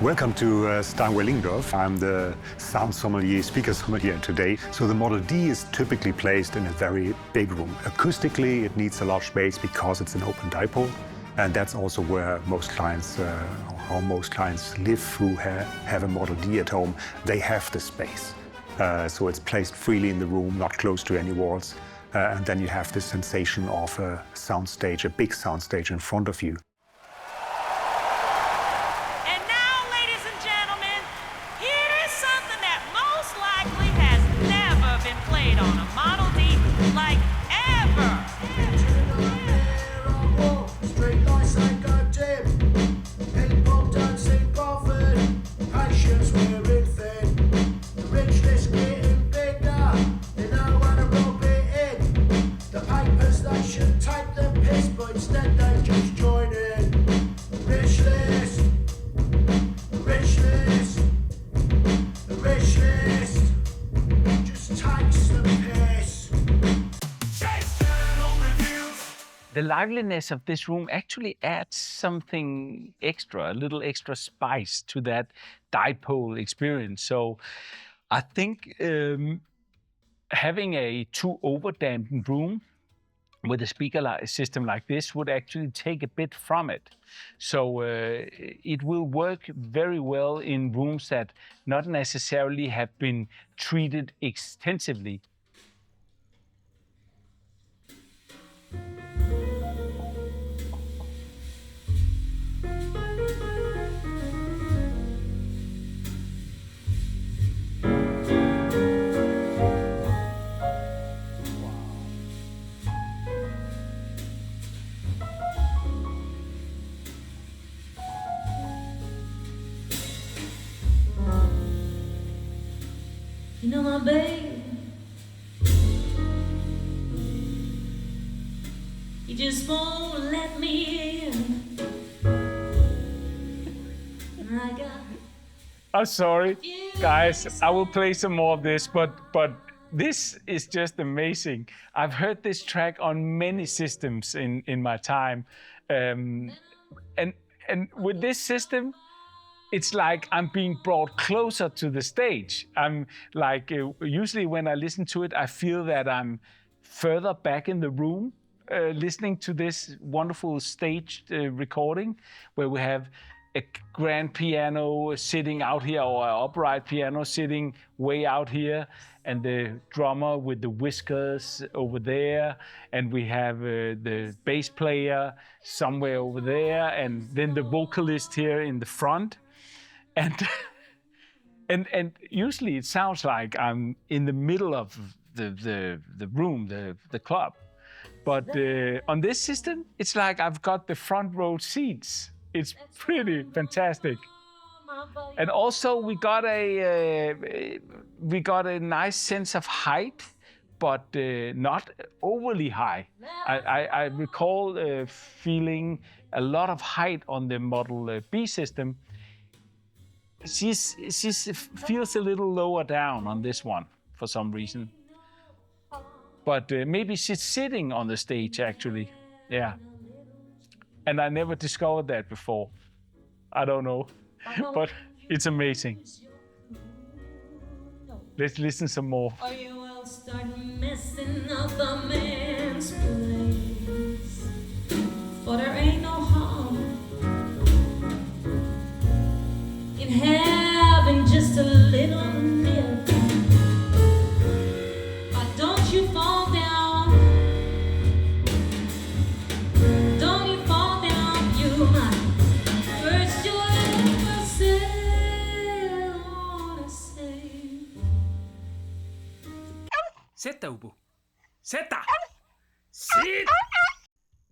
Welcome to Steinway Lingdorf. I'm the sound sommelier, speaker sommelier today. So the Model D is typically placed in a very big room. Acoustically, it needs a large space because it's an open dipole. And that's also where most clients, how most clients live who have a Model D at home. They have the space. So it's placed freely in the room, not close to any walls. And then you have this sensation of a soundstage, a big soundstage in front of you. And now, ladies and gentlemen, here is something that most likely has never been played on a Model D, like ever. The liveliness of this room actually adds something extra, a little extra spice to that dipole experience. So I think having a too overdampened room with a speaker system like this would actually take a bit from it. So it will work very well in rooms that not necessarily have been treated extensively. You know my baby, you just won't let me in. I got I'm sorry, guys, I will play some more of this, but this is just amazing. I've heard this track on many systems in my time. And with this system, it's like I'm being brought closer to the stage. I'm like, usually when I listen to it, I feel that I'm further back in the room, listening to this wonderful staged recording where we have a grand piano sitting out here, or an upright piano sitting way out here, and the drummer with the whiskers over there, and we have the bass player somewhere over there, and then the vocalist here in the front. And usually it sounds like I'm in the middle of the room, the club. But on this system, it's like I've got the front row seats. It's pretty fantastic. And also we got a nice sense of height, but not overly high. I recall feeling a lot of height on the Model B system. She feels a little lower down on this one for some reason. But maybe she's sitting on the stage actually, yeah. And I never discovered that before. I don't know, but it's amazing. Let's listen some more. or you will start messing up a man's place. For there ain't no harm in having just a little nip. But don't you fall down. Don't you fall down, you might first you'll ever say, wanna say. Sæt dig, Ubo. Sæt dig! Sit!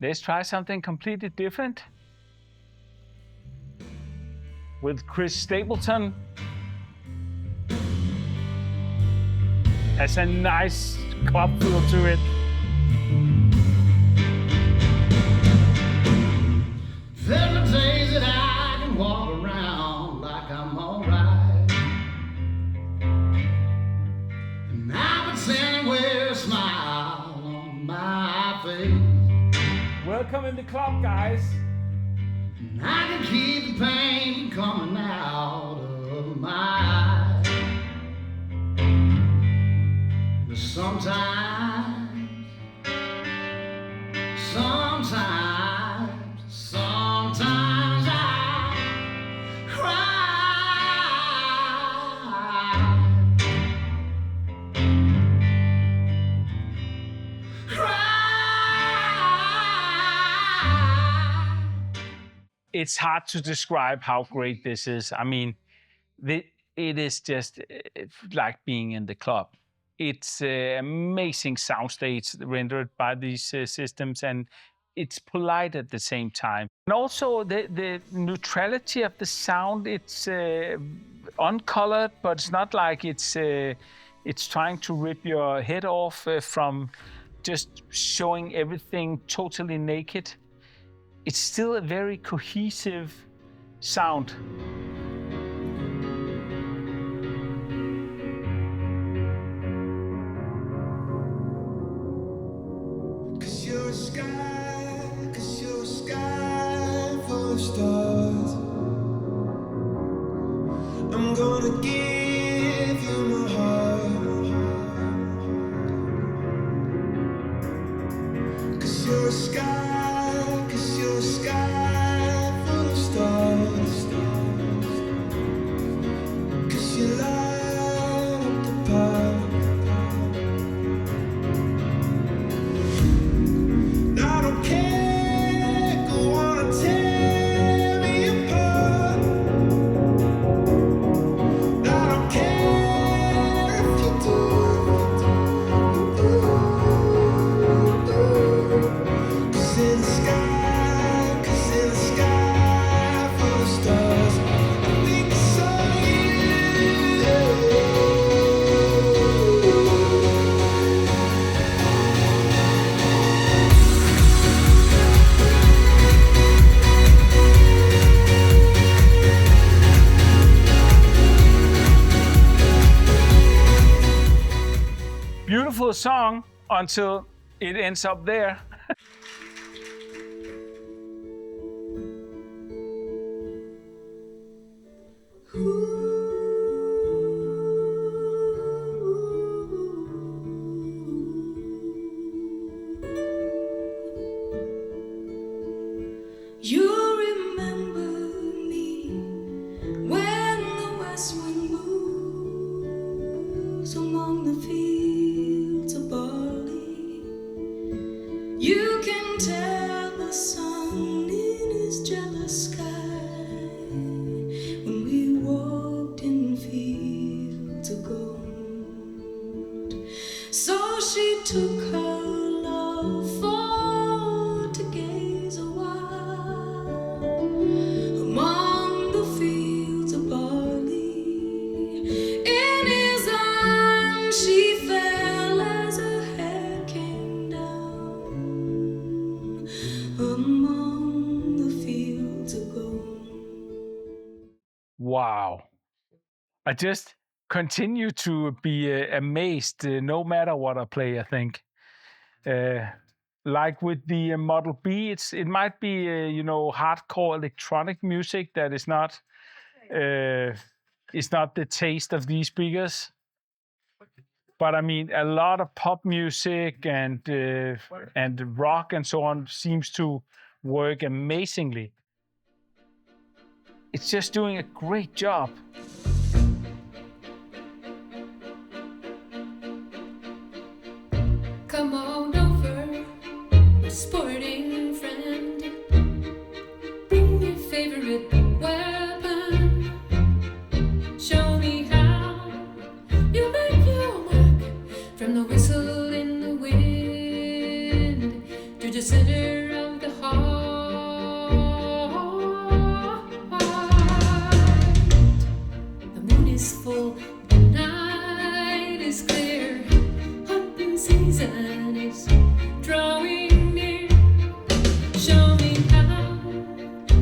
Let's try something completely different. With Chris Stapleton. Has a nice club feel to it. There are days that I can walk around like I'm alright, and I pretend with a smile on my face. Welcome in the club, guys. And I can keep the pain coming out of my eyes. But sometimes I cry. It's hard to describe how great this is. I mean, it is just like being in the club. It's an amazing soundstage rendered by these systems, and it's polite at the same time. And also the neutrality of the sound, it's uncolored, but it's not like it's trying to rip your head off from just showing everything totally naked. It's still a very cohesive sound. Cause you're a sky full of stars. I'm gonna give you my heart. Cause you're a sky full of stars. Cause you light up the path. I don't care, go on and tear me apart. I don't care if you do. Cause in the sky full of stars, I think I saw you. Beautiful song until it ends up there. You remember me when the west wind moves among the fields of barley. You can tell the sun in his jealous sky when we walked in fields of gold. So she took her love for to gaze a while among the fields of barley. In his arms she fell as her hair came down among the fields of gold. Wow. I just continue to be amazed no matter what I play, I think. Like with the Model B, it might be, hardcore electronic music that is not the taste of these speakers. But I mean, a lot of pop music and rock and so on seems to work amazingly. It's just doing a great job. Come on over, sporting friend. Bring your favorite weapon. Show me how you make your mark. From the whistle in the wind to the center of the heart. The moon is full, the night is clear. Hunting season is drawing near. Show me how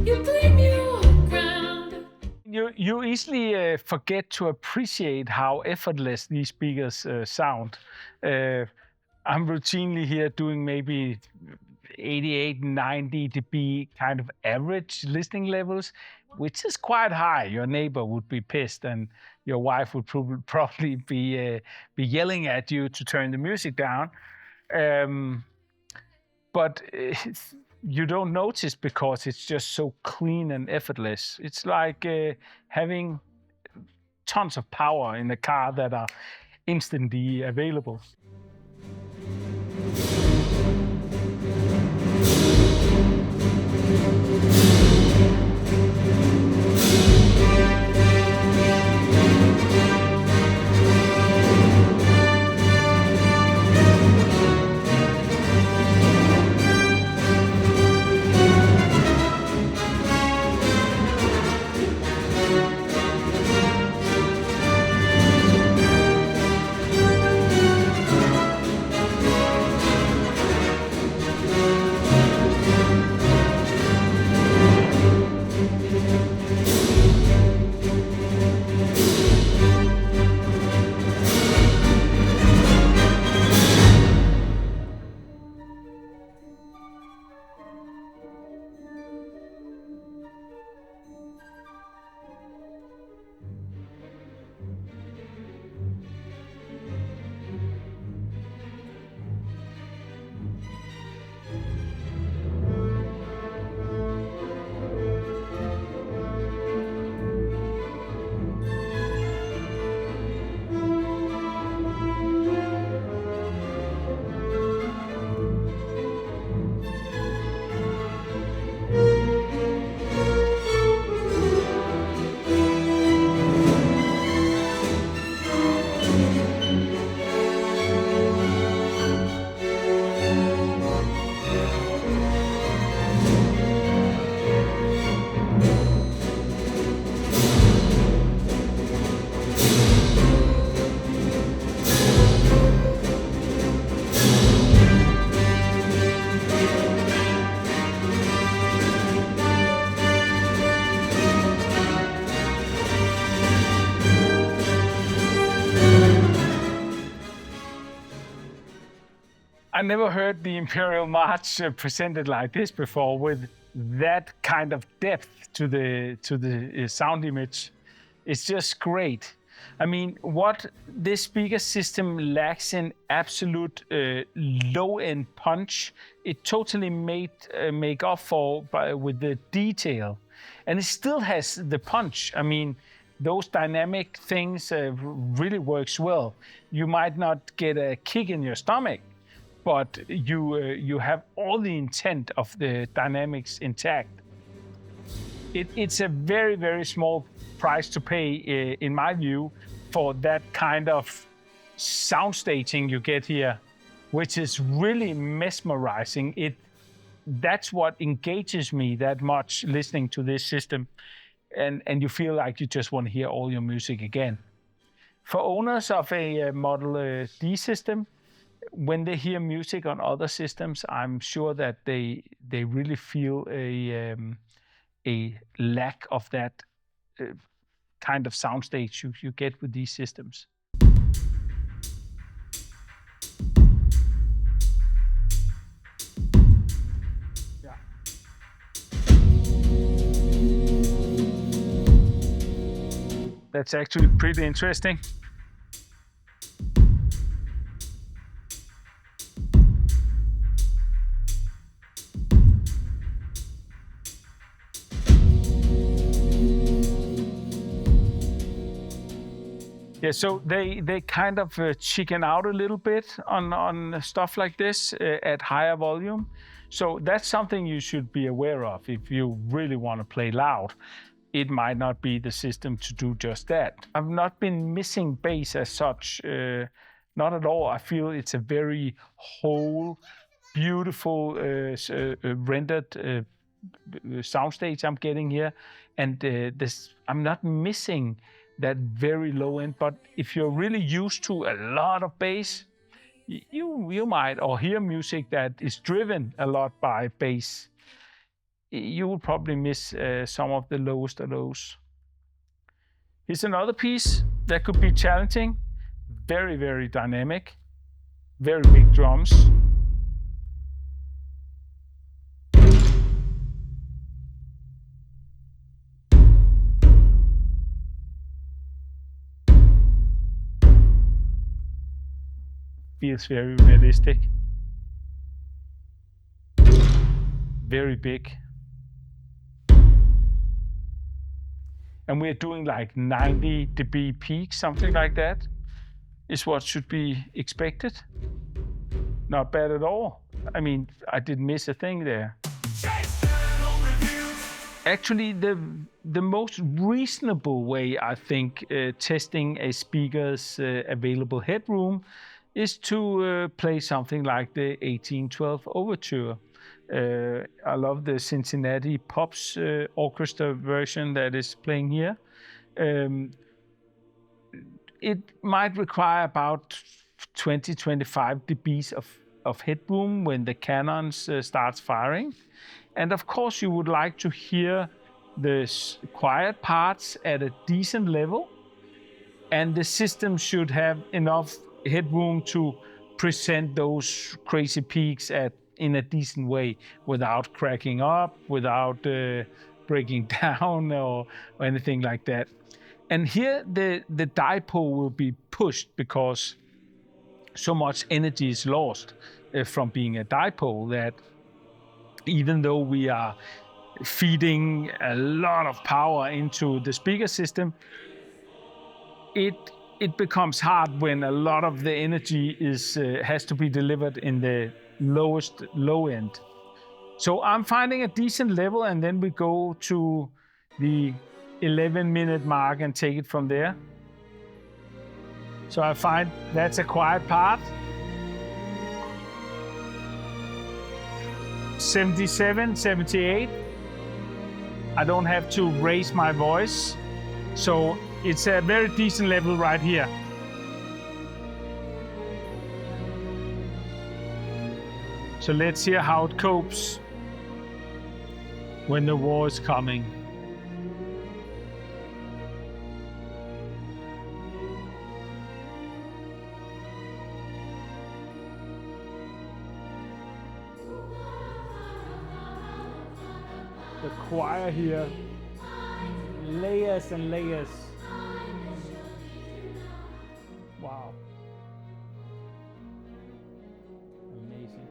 you claim your ground. You easily forget to appreciate how effortless these speakers sound. I'm routinely here doing maybe 88, 90 dB kind of average listening levels, which is quite high. Your neighbor would be pissed, and your wife would probably be yelling at you to turn the music down. But you don't notice because it's just so clean and effortless. It's like having tons of power in a car that are instantly available. I never heard the Imperial March presented like this before, with that kind of depth to the sound image. It's just great. I mean, what this speaker system lacks in absolute low-end punch, it totally make up for with the detail, and it still has the punch. I mean, those dynamic things really works well. You might not get a kick in your stomach, but you have all the intent of the dynamics intact. It's a very, very small price to pay, in my view, for that kind of sound staging you get here, which is really mesmerizing. That's what engages me that much, listening to this system, and you feel like you just want to hear all your music again. For owners of a Model D system, when they hear music on other systems, I'm sure that they really feel a lack of that kind of soundstage you get with these systems. Yeah. That's actually pretty interesting. Yeah, so they kind of chicken out a little bit on stuff like this at higher volume. So that's something you should be aware of if you really want to play loud. It might not be the system to do just that. I've not been missing bass as such, not at all. I feel it's a very whole, beautiful rendered soundstage I'm getting here, and I'm not missing that very low end. But if you're really used to a lot of bass, you might, or hear music that is driven a lot by bass, you will probably miss some of the lowest of those. Here's another piece that could be challenging. Very, very dynamic, very big drums. Feels very realistic. Very big. And we're doing like 90 dB peak, something like that, is what should be expected. Not bad at all. I mean, I didn't miss a thing there. Actually, the most reasonable way, I think, testing a speaker's available headroom is to play something like the 1812 Overture. I love the Cincinnati Pops orchestra version that is playing here. It might require about 20-25 dBs of headroom when the cannons starts firing. And of course you would like to hear the quiet parts at a decent level, and the system should have enough headroom to present those crazy peaks in a decent way without cracking up, without breaking down or anything like that. And here the dipole will be pushed because so much energy is lost from being a dipole that even though we are feeding a lot of power into the speaker system, it becomes hard when a lot of the energy has to be delivered in the lowest low end. So I'm finding a decent level, and then we go to the 11-minute mark and take it from there. So I find that's a quiet part. 77, 78. I don't have to raise my voice. So it's a very decent level right here. So let's hear how it copes when the war is coming. The choir here, layers and layers. Wow. Amazing.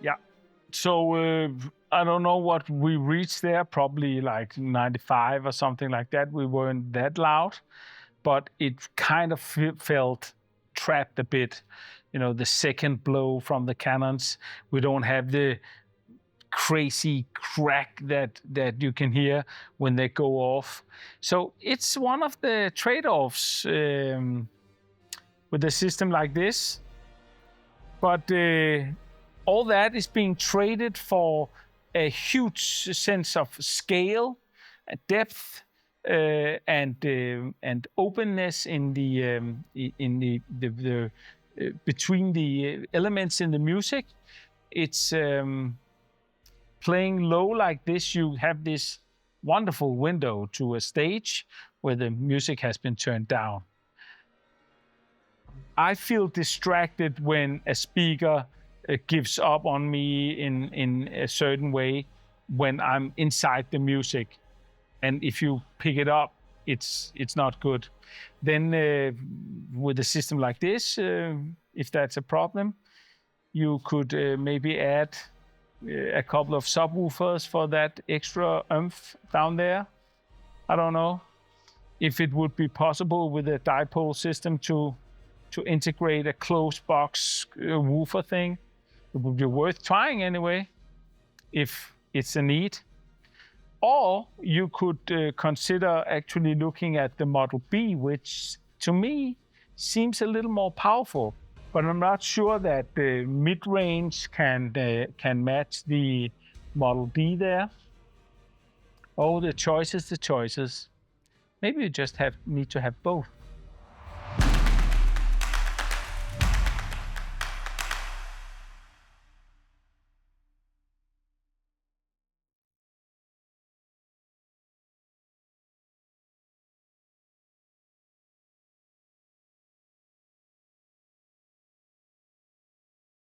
Yeah. So I don't know what we reached there, probably like 95 or something like that. We weren't that loud, but it kind of felt trapped a bit. You know, the second blow from the cannons, we don't have the crazy crack that you can hear when they go off. So it's one of the trade-offs with a system like this. But all that is being traded for a huge sense of scale, depth, and openness in the between the elements in the music. It's playing low like this. You have this wonderful window to a stage where the music has been turned down. I feel distracted when a speaker gives up on me in a certain way when I'm inside the music. And if you pick it up, it's not good. Then with a system like this, if that's a problem, you could maybe add a couple of subwoofers for that extra oomph down there. I don't know if it would be possible with a dipole system to integrate a closed box woofer thing. It would be worth trying anyway, if it's a need. Or you could consider actually looking at the Model B, which to me seems a little more powerful, but I'm not sure that the mid-range can match the Model D there. Oh, the choices. Maybe you just need to have both.